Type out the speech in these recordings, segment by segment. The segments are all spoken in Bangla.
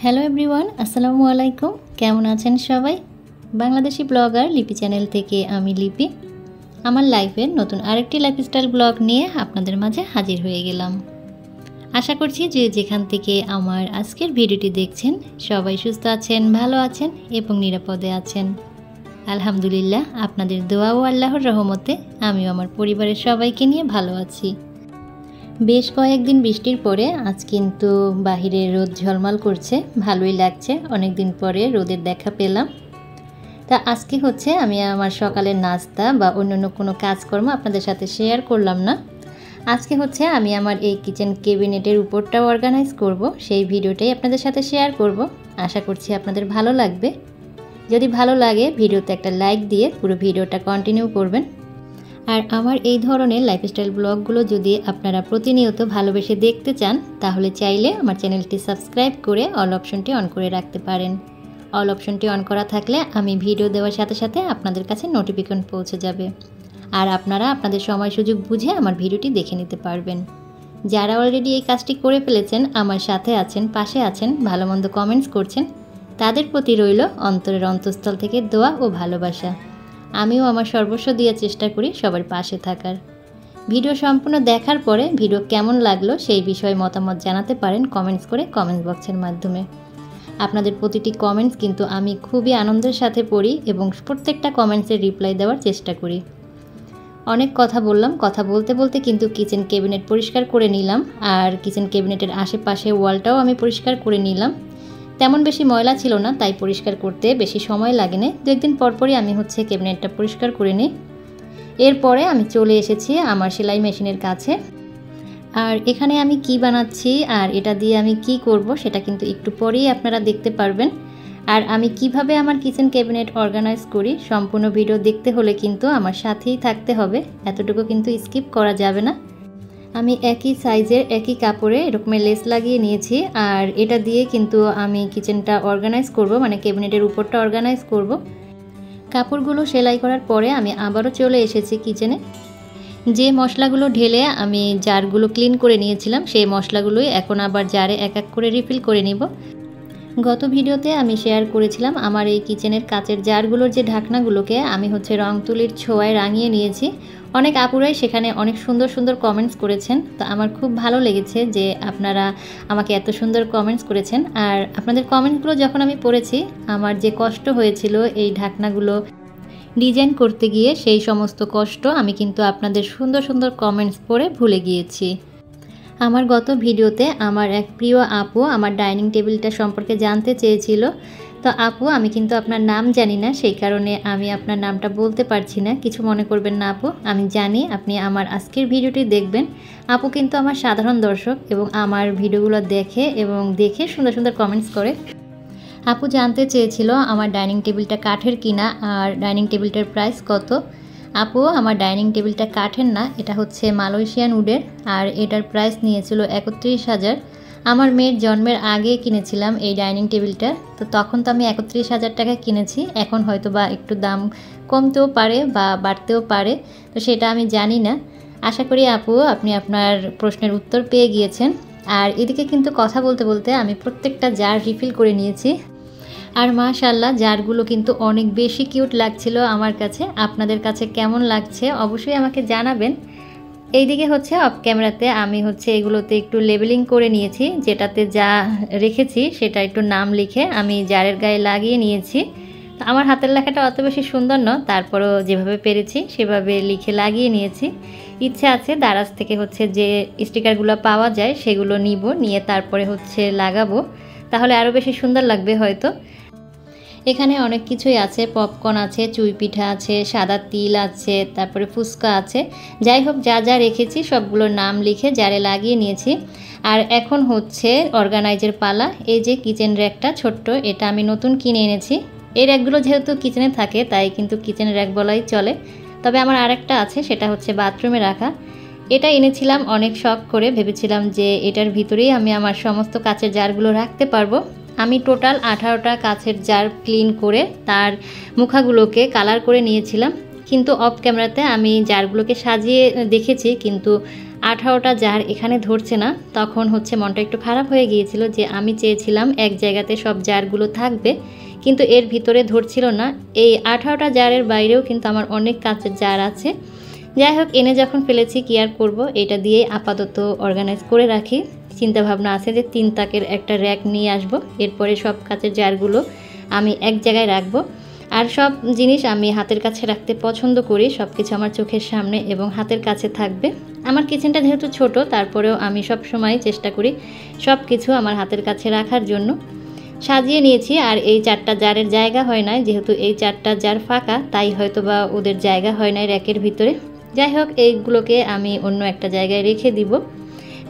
হ্যালো এভরিওয়ান, আসসালামু আলাইকুম। কেমন আছেন সবাই? বাংলাদেশি ব্লগার লিপি চ্যানেল থেকে আমি লিপি আমার লাইফের নতুন আরেকটি লাইফস্টাইল ব্লগ নিয়ে আপনাদের মাঝে হাজির হয়ে গেলাম। আশা করছি যে যেখান থেকে আমার আজকের ভিডিওটি দেখছেন সবাই সুস্থ আছেন, ভালো আছেন এবং নিরাপদে আছেন। আলহামদুলিল্লাহ, আপনাদের দোয়া ও আল্লাহর রহমতে আমিও আমার পরিবারের সবাইকে নিয়ে ভালো আছি। বেশ কয়েকদিন বৃষ্টির পরে আজ কিন্তু বাহিরে রোদ ঝলমল করছে, ভালোই লাগছে। অনেক দিন পরে রোদের দেখা পেলাম। তা আজকে হচ্ছে আমি আমার সকালের নাস্তা বা অন্যান্য কোনো কাজকর্ম আপনাদের সাথে শেয়ার করলাম না। আজকে হচ্ছে আমি আমার এই কিচেন ক্যাবিনেটের উপরটা অর্গানাইজ করব, সেই ভিডিওটাই আপনাদের সাথে শেয়ার করব। আশা করছি আপনাদের ভালো লাগবে। যদি ভালো লাগে ভিডিওতে একটা লাইক দিয়ে পুরো ভিডিওটা কন্টিনিউ করবেন। আর আমার এই ধরনের লাইফস্টাইল ব্লগগুলো যদি আপনারা প্রতিনিয়ত ভালোবেসে দেখতে চান তাহলে চাইলে আমার চ্যানেলটি সাবস্ক্রাইব করে অল অপশনটি অন করে রাখতে পারেন। অল অপশনটি অন করা থাকলে আমি ভিডিও দেওয়ার সাথে সাথে আপনাদের কাছে নোটিফিকেশন পৌঁছে যাবে, আর আপনারা আপনাদের সময় সুযোগ বুঝে আমার ভিডিওটি দেখে নিতে পারবেন। যারা অলরেডি এই কাজটি করে ফেলেছেন, আমার সাথে আছেন, পাশে আছেন, ভালো মন্দ কমেন্টস করছেন, তাদের প্রতি রইল অন্তরের অন্তঃস্থল থেকে দোয়া ও ভালোবাসা। আমিও আমার সর্বস্ব দিয়ে চেষ্টা করি সবার পাশে থাকার। ভিডিও সম্পূর্ণ দেখার পরে ভিডিও কেমন লাগলো সেই বিষয়ে মতামত জানাতে পারেন কমেন্টস করে, কমেন্টস বক্সের মাধ্যমে। আপনাদের প্রতিটি কমেন্টস কিন্তু আমি খুবই আনন্দের সাথে পড়ি এবং প্রত্যেকটা কমেন্টসের রিপ্লাই দেওয়ার চেষ্টা করি। অনেক কথা বললাম, কথা বলতে বলতে কিন্তু কিচেন ক্যাবিনেট পরিষ্কার করে নিলাম, আর কিচেন ক্যাবিনেটের আশেপাশে ওয়ালটাও আমি পরিষ্কার করে নিলাম। তেমন বেশি ময়লা ছিল না, তাই পরিষ্কার করতে বেশি সময় লাগে না। দু একদিন পরপরই আমি ক্যাবিনেটটা পরিষ্কার করে নিই। এরপরে আমি চলে এসেছি আমার সেলাই মেশিনের কাছে। আর এখানে আমি কি বানাচ্ছি আর এটা দিয়ে আমি কি করব সেটা কিন্তু একটু পরেই আপনারা দেখতে পারবেন। আর আমি কিভাবে আমার কিচেন ক্যাবিনেট অর্গানাইজ করি সম্পূর্ণ ভিডিও দেখতে হলে কিন্তু আমার সাথেই থাকতে হবে, এতটুকু কিন্তু স্কিপ করা যাবে না। আমি একই সাইজের একই কাপড়ে এরকমের লেস লাগিয়ে নিয়েছি, আর এটা দিয়ে কিন্তু আমি কিচেনটা অর্গানাইজ করব, মানে ক্যাবিনেটের উপরটা অর্গানাইজ করব। কাপড়গুলো সেলাই করার পরে আমি আবারও চলে এসেছি কিচেনে। যে মশলাগুলো ঢেলে আমি জারগুলো ক্লিন করে নিয়েছিলাম সেই মশলাগুলোই এখন আবার জারে এক এক করে রিফিল করে নিব। গত ভিডিওতে আমি শেয়ার করেছিলাম আমার এই কিচেনের কাচের জারগুলোর যে ঢাকনাগুলোকে আমি রং তুলির ছোঁয়ায় রাঙিয়ে নিয়েছি। অনেক আপুরাই সেখানে অনেক সুন্দর সুন্দর কমেন্টস করেছেন, তো আমার খুব ভালো লেগেছে যে আপনারা আমাকে এত সুন্দর কমেন্টস করেছেন। আর আপনাদের কমেন্টসগুলো যখন আমি পড়েছি, আমার যে কষ্ট হয়েছিল এই ঢাকনাগুলো ডিজাইন করতে গিয়ে, সেই সমস্ত কষ্ট আমি কিন্তু আপনাদের সুন্দর সুন্দর কমেন্টস পড়ে ভুলে গিয়েছি। আমার গত ভিডিওতে আমার এক প্রিয় আপু আমার ডাইনিং টেবিলটা সম্পর্কে জানতে চেয়েছিল। তো আপু, আমি কিন্তু আপনার নাম জানি না, সেই কারণে আমি আপনার নামটা বলতে পারছি না, কিছু মনে করবেন না আপু। আমি জানি আপনি আমার আজকের ভিডিওটি দেখবেন। আপু কিন্তু আমার সাধারণ দর্শক এবং আমার ভিডিওগুলো দেখে এবং দেখে সুন্দর সুন্দর কমেন্টস করে। আপু জানতে চেয়েছিল আমার ডাইনিং টেবিলটা কাঠের কিনা আর ডাইনিং টেবিলটার প্রাইস কত। আপু, আমার ডাইনিং টেবিলটা কাঠের না, এটা মালয়েশিয়ান উডের, আর এটার প্রাইস নিয়েছিল 31,000। আমার মেয়ের জন্মের আগে কিনেছিলাম এই ডাইনিং টেবিলটা, তো তখন তো আমি 31,000 টাকা কিনেছি। এখন হয়তো বা একটু দাম কমতেও পারে বা বাড়তেও পারে, তো সেটা আমি জানি না। আশা করি আপু আপনি আপনার প্রশ্নের উত্তর পেয়ে গিয়েছেন। আর এদিকে কিন্তু কথা বলতে বলতে আমি প্রত্যেকটা জার রিফিল করে নিয়েছি। আর মাশাআল্লাহ, জারগুলো কিন্তু অনেক বেশি কিউট লাগছিল আমার কাছে। আপনাদের কাছে কেমন লাগছে অবশ্যই আমাকে জানাবেন। এইদিকে অফ ক্যামেরাতে আমি এগুলোতে একটু লেবেলিং করে নিয়েছি, যেটাতে যা রেখেছি সেটা একটু নাম লিখে আমি জারের গায়ে লাগিয়ে নিয়েছি। তো আমার হাতের লেখাটা অত বেশি সুন্দর নয়, তারপরও যেভাবে পেরেছি সেভাবে লিখে লাগিয়ে নিয়েছি। ইচ্ছে আছে দারাজ থেকে যে স্টিকারগুলো পাওয়া যায় সেগুলো নিয়ে তারপরে লাগাবো, তাহলে আরও বেশি সুন্দর লাগবে হয়তো। এখানে অনেক কিছুই আছে, পপকর্ন আছে, চুই পিঠা আছে, সাদা তিল আছে, তারপরে ফুচকা আছে। যাই হোক, যা যা রেখেছি সবগুলোর নাম লিখে জারে লাগিয়ে নিয়েছি। আর এখন অর্গানাইজের পালা। এই যে কিচেন র্যাকটা ছোট্ট, এটা আমি নতুন কিনে এনেছি। এই র্যাকগুলো যেহেতু কিচেনে থাকে তাই কিন্তু কিচেন র্যাক বলাই চলে। তবে আমার আরেকটা আছে, সেটা বাথরুমে রাখা। এটা এনেছিলাম অনেক শখ করে, ভেবেছিলাম যে এটার ভিতরেই আমি আমার সমস্ত কাচের জারগুলো রাখতে পারবো। আমি টোটাল 18টা কাচের জার ক্লিন করে তার মুখাগুলোকে কালার করে নিয়েছিলাম, কিন্তু অফ ক্যামেরাতে আমি জারগুলোকে সাজিয়ে দেখেছি, কিন্তু 18টা জার এখানে ধরছে না, তখন হচ্ছে মনটা একটু খারাপ হয়ে গিয়েছিল যে আমি চেয়েছিলাম এক জায়গাতে সব জারগুলো থাকবে, কিন্তু এর ভিতরে ধরছিল না। এই 18টা জারের বাইরেও কিন্তু আমার অনেক কাঁচের জার আছে। যাই হোক, এনে যখন ফেলেছি কি আর করবো, এটা দিয়েই আপাতত অর্গানাইজ করে রাখি। চিন্তাভাবনা আছে যে 3 তাকের একটা র্যাক নিয়ে আসবো, এরপরে সব কাঁচের জারগুলো আমি এক জায়গায় রাখবো। আর সব জিনিস আমি হাতের কাছে রাখতে পছন্দ করি, সব কিছু আমার চোখের সামনে এবং হাতের কাছে থাকবে। আমার কিচেনটা যেহেতু ছোট, তারপরেও আমি সব সময় চেষ্টা করি সব কিছু আমার হাতের কাছে রাখার জন্য। সাজিয়ে নিয়েছি, আর এই 4টা জারের জায়গা হয় নাই, যেহেতু এই 4টা জার ফাঁকা, তাই হয়তো বা ওদের জায়গা হয় নাই র্যাকের ভিতরে। যাই হোক, এইগুলোকে আমি অন্য একটা জায়গায় রেখে দিব।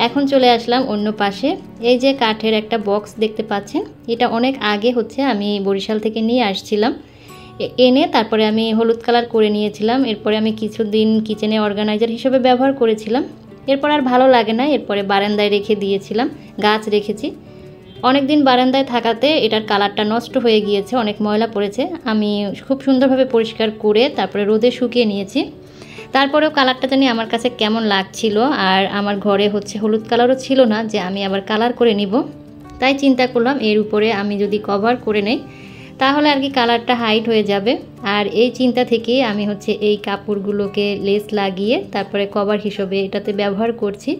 এখন চলে আসলাম অন্য পাশে। এই যে কাঠের একটা বক্স দেখতে পাচ্ছেন, এটা অনেক আগে হচ্ছে আমি বরিশাল থেকে নিয়ে আসছিলাম, এনে তারপরে আমি হলুদ কালার করে নিয়েছিলাম। এরপরে আমি কিছুদিন কিচেনে অর্গানাইজার হিসেবে ব্যবহার করেছিলাম। এরপর আর ভালো লাগে না, এরপরে বারান্দায় রেখে দিয়েছিলাম, গাছ রেখেছি। অনেক দিন বারান্দায় থাকাতে এটার কালারটা নষ্ট হয়ে গিয়েছে, অনেক ময়লা পড়েছে। আমি খুব সুন্দরভাবে পরিষ্কার করে তারপরে রোদে শুকিয়ে নিয়েছি। তারপরেও কালারটা জানি আমার কাছে কেমন লাগছিল, আর আমার ঘরে হচ্ছে হলুদ কালারও ছিল না যে আমি আবার কালার করে নিব। তাই চিন্তা করলাম এর উপরে আমি যদি কভার করে নেই তাহলে আর কি কালারটা হাইড হয়ে যাবে। আর এই চিন্তা থেকেই আমি হচ্ছে এই কাপড়গুলোকে লেস লাগিয়ে তারপরে কভার হিসেবে এটাতে ব্যবহার করছি।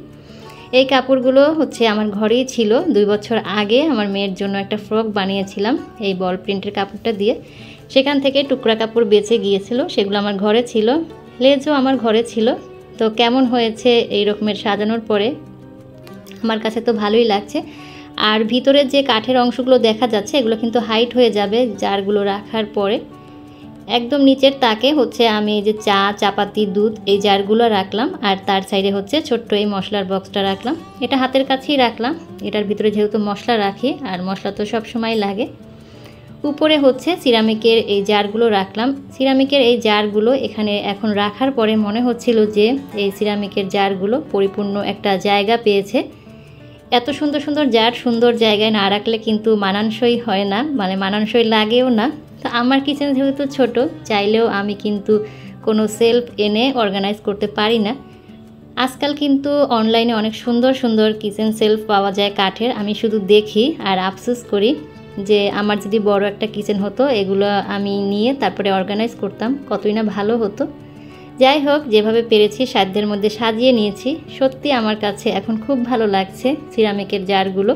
এই কাপড়গুলো হচ্ছে আমার ঘরেই ছিল। 2 বছর আগে আমার মেয়ের জন্য একটা ফ্রক বানিয়েছিলাম এই বল প্রিন্টের কাপড়টা দিয়ে, সেখান থেকে টুকরা কাপড় বেঁচে গিয়েছিল, সেগুলো আমার ঘরে ছিল। লেজও আমার ঘরে ছিল। তো কেমন হয়েছে এই রকমের সাজানোর পরে, আমার কাছে তো ভালোই লাগছে। আর ভিতরের যে কাঠের অংশগুলো দেখা যাচ্ছে এগুলো কিন্তু হাইট হয়ে যাবে জারগুলো রাখার পরে। একদম নিচের তাকে হচ্ছে আমি এই যে চা, চাপাতি, দুধ এই জারগুলো রাখলাম, আর তার সাইডে হচ্ছে ছোট্ট এই মশলার বক্সটা রাখলাম। এটা হাতের কাছেই রাখলাম, এটার ভিতরে যেহেতু মশলা রাখি, আর মশলা তো সব সময় লাগে। উপরে হচ্ছে সিরামিকের এই জারগুলো রাখলাম। সিরামিকের এই জারগুলো এখানে এখন রাখার পরে মনে হচ্ছিল যে এই সিরামিকের জারগুলো পরিপূর্ণ একটা জায়গা পেয়েছে। এত সুন্দর সুন্দর জার সুন্দর জায়গায় না রাখলে কিন্তু মানানসই হয় না, মানে মানানসই লাগেও না। তো আমার কিচেন যেহেতু ছোট, চাইলেও আমি কিন্তু কোনো সেলফ এনে অর্গানাইজ করতে পারি না। আজকাল কিন্তু অনলাইনে অনেক সুন্দর সুন্দর কিচেন সেলফ পাওয়া যায় কাঠের, আমি শুধু দেখি আর আফসোস করি যে আমার যদি বড় একটা কিচেন হতো, এগুলো আমি নিয়ে তারপরে অর্গানাইজ করতাম, কতই না ভালো হতো। যাই হোক, যেভাবে পেরেছি সাধ্যের মধ্যে সাজিয়ে নিয়েছি। সত্যি আমার কাছে এখন খুব ভালো লাগছে সিরামিকের জারগুলো,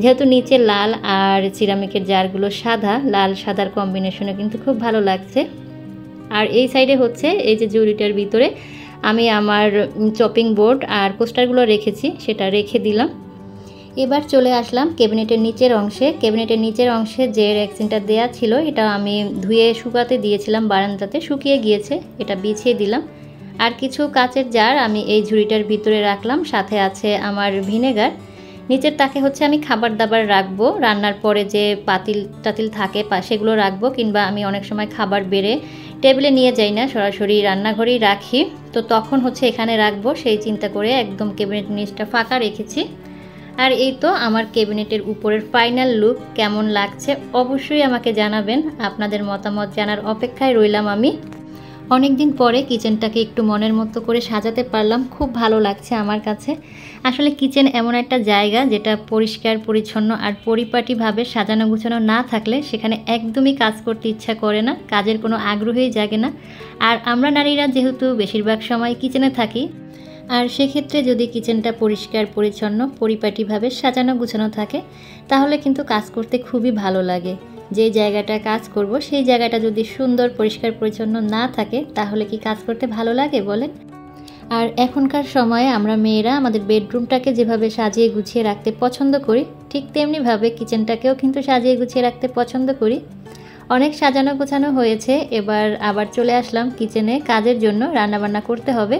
যেহেতু নিচে লাল আর সিরামিকের জারগুলো সাদা, লাল সাদার কম্বিনেশনে কিন্তু খুব ভালো লাগছে। আর এই সাইডে হচ্ছে এই যে জুড়িটার ভিতরে আমি আমার চপিং বোর্ড আর কোস্টারগুলো রেখেছি, সেটা রেখে দিলাম। এবার চলে আসলাম ক্যাবিনেটের নিচের অংশে। ক্যাবিনেটের নিচের অংশে যে র্যাকসিনটা দেয়া ছিল এটা আমি ধুয়ে শুকাতে দিয়েছিলাম, বারান্দাতে শুকিয়ে গিয়েছে, এটা বিছিয়ে দিলাম। আর কিছু কাচের জার আমি এই ঝুড়িটার ভিতরে রাখলাম, সাথে আছে আমার ভিনেগার। নিচের তাকে হচ্ছে আমি খাবার দাবার রাখবো, রান্নার পরে যে পাতিল টাতিল থাকে সেগুলো রাখবো, কিংবা আমি অনেক সময় খাবার বেড়ে টেবিলে নিয়ে যাই না, সরাসরি রান্নাঘরেই রাখি, তো তখন হচ্ছে এখানে রাখবো সেই চিন্তা করে একদম ক্যাবিনেট নিচটা ফাঁকা রেখেছি। আর এই তো আমার ক্যাবিনেটের উপরের ফাইনাল লুক। কেমন লাগছে অবশ্যই আমাকে জানাবেন, আপনাদের মতামত জানার অপেক্ষায় রইলাম আমি। অনেক দিন পরে কিচেনটাকে একটু মনের মতো করে সাজাতে পারলাম, খুব ভালো লাগছে আমার কাছে। আসলে কিচেন এমন একটা জায়গা যেটা পরিষ্কার পরিচ্ছন্ন আর পরিপাটিভাবে সাজানো গুছানো না থাকলে সেখানে একদমই কাজ করতে ইচ্ছা করে না, কাজের কোনো আগ্রহই জাগে না। আর আমরা নারীরা যেহেতু বেশিরভাগ সময় কিচেনে থাকি, আর সেক্ষেত্রে যদি কিচেনটা পরিষ্কার পরিচ্ছন্ন পরিপাটিভাবে সাজানো গুছানো থাকে তাহলে কিন্তু কাজ করতে খুবই ভালো লাগে। যে জায়গাটা কাজ করব সেই জায়গাটা যদি সুন্দর পরিষ্কার পরিচ্ছন্ন না থাকে তাহলে কি কাজ করতে ভালো লাগে বলেন? আর এখনকার সময়ে আমরা মেয়েরা আমাদের বেডরুমটাকে যেভাবে সাজিয়ে গুছিয়ে রাখতে পছন্দ করি, ঠিক তেমনিভাবে কিচেনটাকেও কিন্তু সাজিয়ে গুছিয়ে রাখতে পছন্দ করি। অনেক সাজানো গোছানো হয়েছে, এবার আবার চলে আসলাম কিচেনে কাজের জন্য, রান্নাবান্না করতে হবে।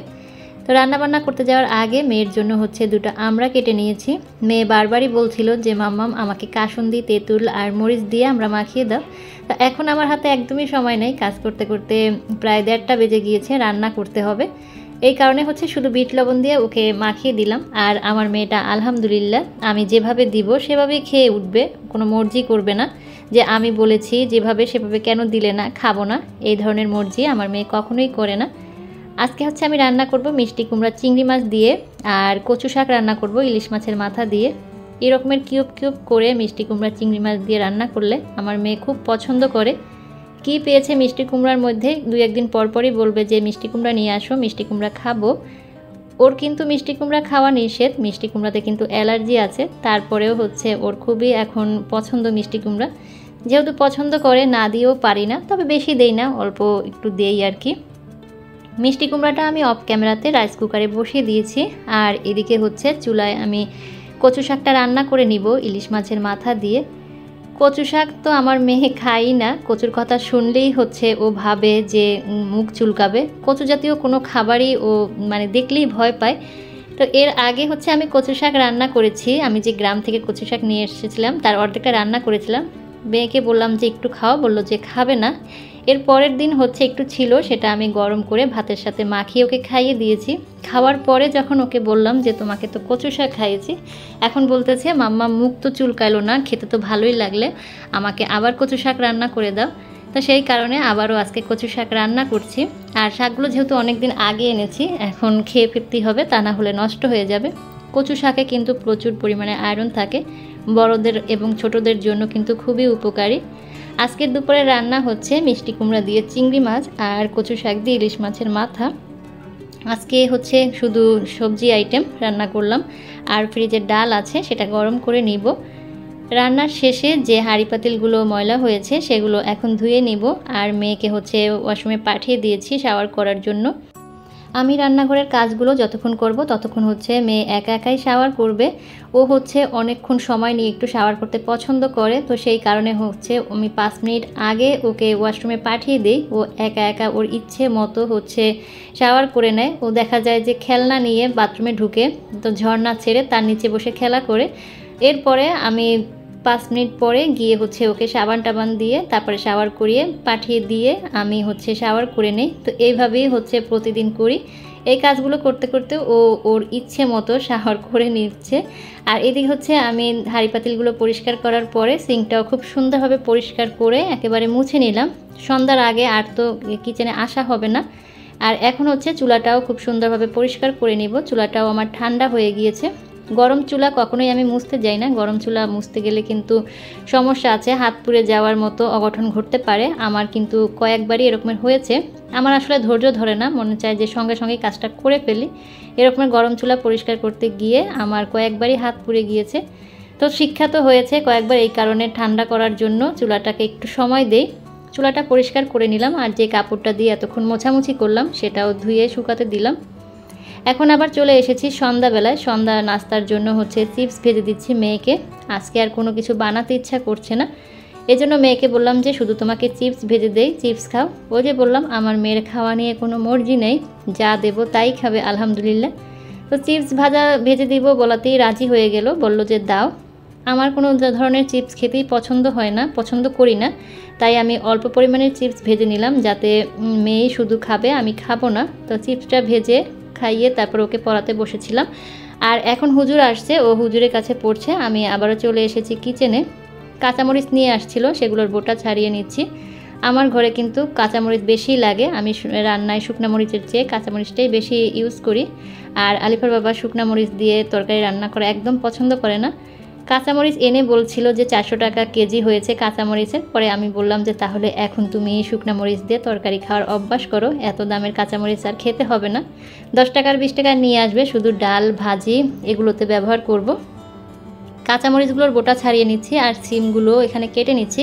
তো রান্নাবান্না করতে যাওয়ার আগে মেয়ের জন্য হচ্ছে 2টা আমড়া কেটে নিয়েছি। মেয়ে বারবারই বলছিল যে মাম্মাম আমাকে কাসুন্দি, তেঁতুল আর মরিচ দিয়ে আমড়া মাখিয়ে দাও। তো এখন আমার হাতে একদমই সময় নেই, কাজ করতে করতে প্রায় 1:30টা বেজে গিয়েছে, রান্না করতে হবে। এই কারণে হচ্ছে শুধু বিট লবণ দিয়ে ওকে মাখিয়ে দিলাম। আর আমার মেয়েটা আলহামদুলিল্লাহ আমি যেভাবে দিব সেভাবেই খেয়ে উঠবে, কোনো মর্জি করবে না যে আমি বলেছি যেভাবে সেভাবে কেন দিলে না, খাবো না, এই ধরনের মর্জি আমার মেয়ে কখনোই করে না। আজকে হচ্ছে আমি রান্না করব মিষ্টি কুমড়া চিংড়ি মাছ দিয়ে, আর কচু শাক রান্না করব ইলিশ মাছের মাথা দিয়ে। এই রকমের কিউব কিউব করে মিষ্টি কুমড়া চিংড়ি মাছ দিয়ে রান্না করলে আমার মেয়ে খুব পছন্দ করে। কি পেয়েছে মিষ্টি কুমড়ার মধ্যে 2-1 দিন পরপরই বলবে যে মিষ্টি কুমড়া নিয়ে আসো, মিষ্টি কুমড়া খাবো। ওর কিন্তু মিষ্টি কুমড়া খাওয়া নিষেধ, মিষ্টি কুমড়াতে কিন্তু অ্যালার্জি আছে, তারপরেও হচ্ছে ওর খুবই এখন পছন্দ মিষ্টি কুমড়া। যেহেতু পছন্দ করে না দিয়েও পারি না, তবে বেশি দেই না, অল্প একটু দেই আর কি। মিষ্টি কুমড়াটা আমি অফ ক্যামেরাতে রাইস কুকারে বসিয়ে দিয়েছি, আর এদিকে হচ্ছে চুলায় আমি কচু শাকটা রান্না করে নিব ইলিশ মাছের মাথা দিয়ে। কচু শাক তো আমার মেয়ে খাই না, কচুর কথা শুনলেই হচ্ছে ও ভাবে যে মুখ চুলকাবে। কচু জাতীয় কোনো খাবারই ও মানে দেখলেই ভয় পায়। তো এর আগে হচ্ছে আমি কচু শাক রান্না করেছি, আমি যে গ্রাম থেকে কচু শাক নিয়ে এসেছিলাম তার অর্ধেকটা রান্না করেছিলাম। মেয়েকে বললাম যে একটু খাও, বললো যে খাবে না। এর পরের দিন হচ্ছে একটু ছিল, সেটা আমি গরম করে ভাতের সাথে মাখিয়ে ওকে খাইয়ে দিয়েছি। খাওয়ার পরে যখন ওকে বললাম যে তোমাকে তো কচু শাক খাইয়েছি, এখন বলতেছে মাম্মা মুখ তো চুলকালো না, খেতে তো ভালোই লাগলে, আমাকে আবার কচু শাক রান্না করে দাও। তো সেই কারণে আবারও আজকে কচু শাক রান্না করছি। আর শাকগুলো যেহেতু অনেক দিন আগে এনেছি, এখন খেয়ে ফিরতেই হবে, তা না হলে নষ্ট হয়ে যাবে। কচু শাকে কিন্তু প্রচুর পরিমাণে আয়রন থাকে, বড়দের এবং ছোটদের জন্য কিন্তু খুবই উপকারী। আজকের দুপুরে রান্না হচ্ছে মিষ্টি কুমড়া দিয়ে চিংড়ি মাছ আর কচু শাক দিয়ে ইলিশ মাছের মাথা। আজকে হচ্ছে শুধু সবজি আইটেম রান্না করলাম, আর ফ্রিজের ডাল আছে সেটা গরম করে নিব। রান্নার শেষে যে হাঁড়ি পাতিলগুলো ময়লা হয়েছে সেগুলো এখন ধুয়ে নিব, আর মেয়েকে হচ্ছে ওয়াশরুমে পাঠিয়ে দিয়েছি শাওয়ার করার জন্য। আমি রান্নাঘরের কাজগুলো যতক্ষণ করব ততক্ষণ হচ্ছে মেয়ে একা একাই শাওয়ার করবে। ও হচ্ছে অনেকক্ষণ সময় নিয়ে একটু শাওয়ার করতে পছন্দ করে, তো সেই কারণে হচ্ছে আমি 5 মিনিট আগে ওকে ওয়াশরুমে পাঠিয়ে দিই। ও একা একা ওর ইচ্ছে মতো হচ্ছে শাওয়ার করে নেয়। ও দেখা যায় যে খেলনা নিয়ে বাথরুমে ঢুকে, তো ঝর্ণা ছেড়ে তার নিচে বসে খেলা করে। এরপরে আমি 5 মিনিট পরে গিয়ে হচ্ছে ওকে সাবান টাবান দিয়ে তারপরে শাওয়ার করিয়ে পাঠিয়ে দিয়ে আমি হচ্ছে শাওয়ার করে নেই। তো এইভাবেই হচ্ছে প্রতিদিন করি। এই কাজগুলো করতে করতে ও ওর ইচ্ছে মতো শাওয়ার করে নিচ্ছে। আর এদিকে হচ্ছে আমি হাঁড়ি পাতিলগুলো পরিষ্কার করার পরে সিঙ্কটাও খুব সুন্দরভাবে পরিষ্কার করে একেবারে মুছে নিলাম। সন্ধ্যার আগে আর তো কিচেনে আসা হবে না। আর এখন হচ্ছে চুলাটাও খুব সুন্দরভাবে পরিষ্কার করে নিব। চুলাটাও আমার ঠান্ডা হয়ে গিয়েছে। গরম চুলা কখনোই আমি মুছতে যাই না, গরম চুলা মুছতে গেলে কিন্তু সমস্যা আছে, হাত পুড়ে যাওয়ার মতো অঘটন ঘটতে পারে। আমার কিন্তু কয়েকবারই এরকমের হয়েছে। আমার আসলে ধৈর্য ধরে না, মনে চায় যে সঙ্গে সঙ্গে কাজটা করে ফেলি। এরকমের গরম চুলা পরিষ্কার করতে গিয়ে আমার কয়েকবারই হাত পুড়ে গিয়েছে। তো শিক্ষা তো হয়েছে কয়েকবার, এই কারণে ঠান্ডা করার জন্য চুলাটাকে একটু সময় দেই। চুলাটা পরিষ্কার করে নিলাম, আর যে কাপড়টা দিয়ে এতক্ষণ মোছামুছি করলাম সেটাও ধুয়ে শুকাতে দিলাম। এখন আবার চলে এসেছি সন্ধ্যাবেলায়। সন্ধ্যা নাস্তার জন্য হচ্ছে চিপস ভেজে দিচ্ছি মেয়েকে। আজকে আর কোনো কিছু বানাতে ইচ্ছা করছে না, এজন্য মেয়েকে বললাম যে শুধু তোমাকে চিপস ভেজে দেই, চিপস খাও। ও যে বললাম আমার মেয়ের খাওয়া নিয়ে কোনো মর্জি নেই, যা দেবো তাই খাবে আলহামদুলিল্লাহ। তো চিপস ভাজা ভেজে দিব বলাতেই রাজি হয়ে গেল, বলল যে দাও। আমার কোনো ধরনের চিপস খেতেই পছন্দ হয় না, পছন্দ করি না, তাই আমি অল্প পরিমাণের চিপস ভেজে নিলাম, যাতে মেয়েই শুধু খাবে, আমি খাবো না। তো চিপসটা ভেজে খাইয়ে তারপর ওকে পড়াতে বসেছিলাম। আর এখন হুজুর আসছে, ও হুজুরের কাছে পড়ছে। আমি আবারও চলে এসেছি কিচেনে। কাঁচামরিচ নিয়ে আসছিল, সেগুলোর বোটা ছাড়িয়ে নিচ্ছি। আমার ঘরে কিন্তু কাঁচামরিচ বেশি লাগে, আমি রান্নায় শুকনা মরিচের চেয়ে কাঁচামরিচটাই বেশি ইউজ করি। আর আলিফার বাবা শুকনা মরিচ দিয়ে তরকারি রান্না করা একদম পছন্দ করে না। কাঁচামরিচ এনে বলছিল যে 400 টাকা কেজি হয়েছে কাঁচামরিচের। পরে আমি বললাম যে তাহলে এখন তুমি শুকনা মরিচ দিয়ে তরকারি খাওয়ার অভ্যাস করো, এত দামের কাঁচামরিচ আর খেতে হবে না। 10 টাকার 20 টাকা নিয়ে আসবে, শুধু ডাল ভাজি এগুলোতে ব্যবহার করব। কাঁচামরিচগুলোর বোটা ছাড়িয়ে নিচ্ছি, আর সিমগুলো এখানে কেটে নিচ্ছি।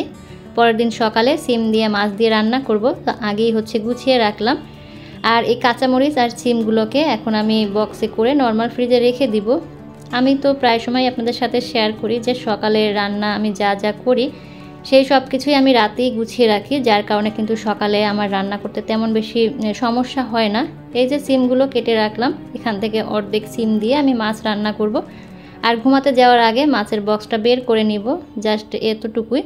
পরের দিন সকালে সিম দিয়ে মাছ দিয়ে রান্না করব, তো আগেই হচ্ছে গুছিয়ে রাখলাম। আর এই কাঁচামরিচ আর সিমগুলোকে এখন আমি বক্সে করে নর্মাল ফ্রিজে রেখে দিব। আমি তো প্রায় সময় আপনাদের সাথে শেয়ার করি যে সকালে রান্না আমি যা যা করি সেই সব কিছুই আমি রাতেই গুছিয়ে রাখি, যার কারণে কিন্তু সকালে আমার রান্না করতে তেমন বেশি সমস্যা হয় না। এই যে সিমগুলো কেটে রাখলাম, এখান থেকে অর্ধেক সিম দিয়ে আমি মাছ রান্না করব। আর ঘুমাতে যাওয়ার আগে মাছের বক্সটা বের করে নিব, জাস্ট এতটুকুই।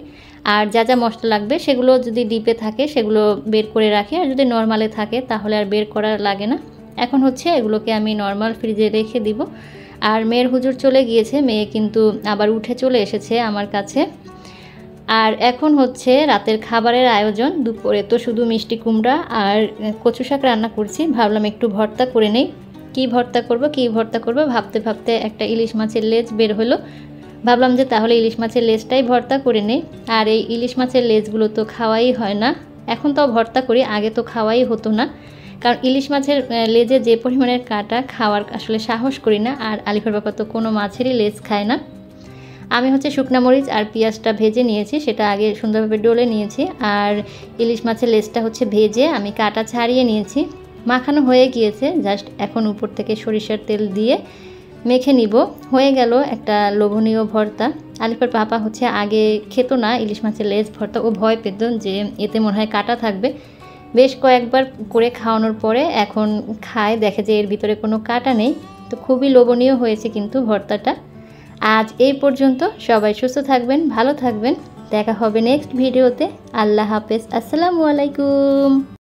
আর যা যা মশলা লাগবে সেগুলো যদি ডিপে থাকে সেগুলো বের করে রাখি, আর যদি নর্মালে থাকে তাহলে আর বের করা লাগে না। এখন হচ্ছে এগুলোকে আমি নর্মাল ফ্রিজে রেখে দিব। আর মেয়ের হুজুর চলে গিয়েছে, মেয়ে কিন্তু আবার উঠে চলে এসেছে আমার কাছে। আর এখন হচ্ছে রাতের খাবারের আয়োজন। দুপুরে তো শুধু মিষ্টি কুমড়া আর কচু শাক রান্না করছি, ভাবলাম একটু ভর্তা করে নেই। কী ভর্তা করব ভাবতে ভাবতে একটা ইলিশ মাছের লেজ বের হলো। ভাবলাম যে তাহলে ইলিশ মাছের লেজটাই ভর্তা করে নেই। আর এই ইলিশ মাছের লেজগুলো তো খাওয়াই হয় না, এখন তো ভর্তা করি, আগে তো খাওয়াই হতো না। কারণ ইলিশ মাছের লেজে যে পরিমাণের কাটা, খাওয়ার আসলে সাহস করি না। আর আলিফার বাবা তো কোনো মাছেরই লেজ খায় না। আমি হচ্ছে শুকনা মরিচ আর পেঁয়াজটা ভেজে নিয়েছি, সেটা আগে সুন্দরভাবে ডলে নিয়েছি। আর ইলিশ মাছের লেজটা হচ্ছে ভেজে আমি কাটা ছাড়িয়ে নিয়েছি। মাখানো হয়ে গিয়েছে, জাস্ট এখন উপর থেকে সরিষার তেল দিয়ে মেখে নিব। হয়ে গেল একটা লোভনীয় ভর্তা। আলিফার পাপা হচ্ছে আগে খেত না ইলিশ মাছের লেজ ভর্তা, ও ভয় পেত যে এতে মনে হয় কাটা থাকবে। বেশ কয়েকবার করে খাওয়ানোর পরে এখন খায়, দেখে যে এর ভিতরে কোনো কাটা নেই। তো খুবই লোভনীয় হয়েছে কিন্তু ভর্তাটা। আজ এই পর্যন্ত, সবাই সুস্থ থাকবেন, ভালো থাকবেন, দেখা হবে নেক্সট ভিডিওতে। আল্লাহ হাফেজ, আসসালামু আলাইকুম।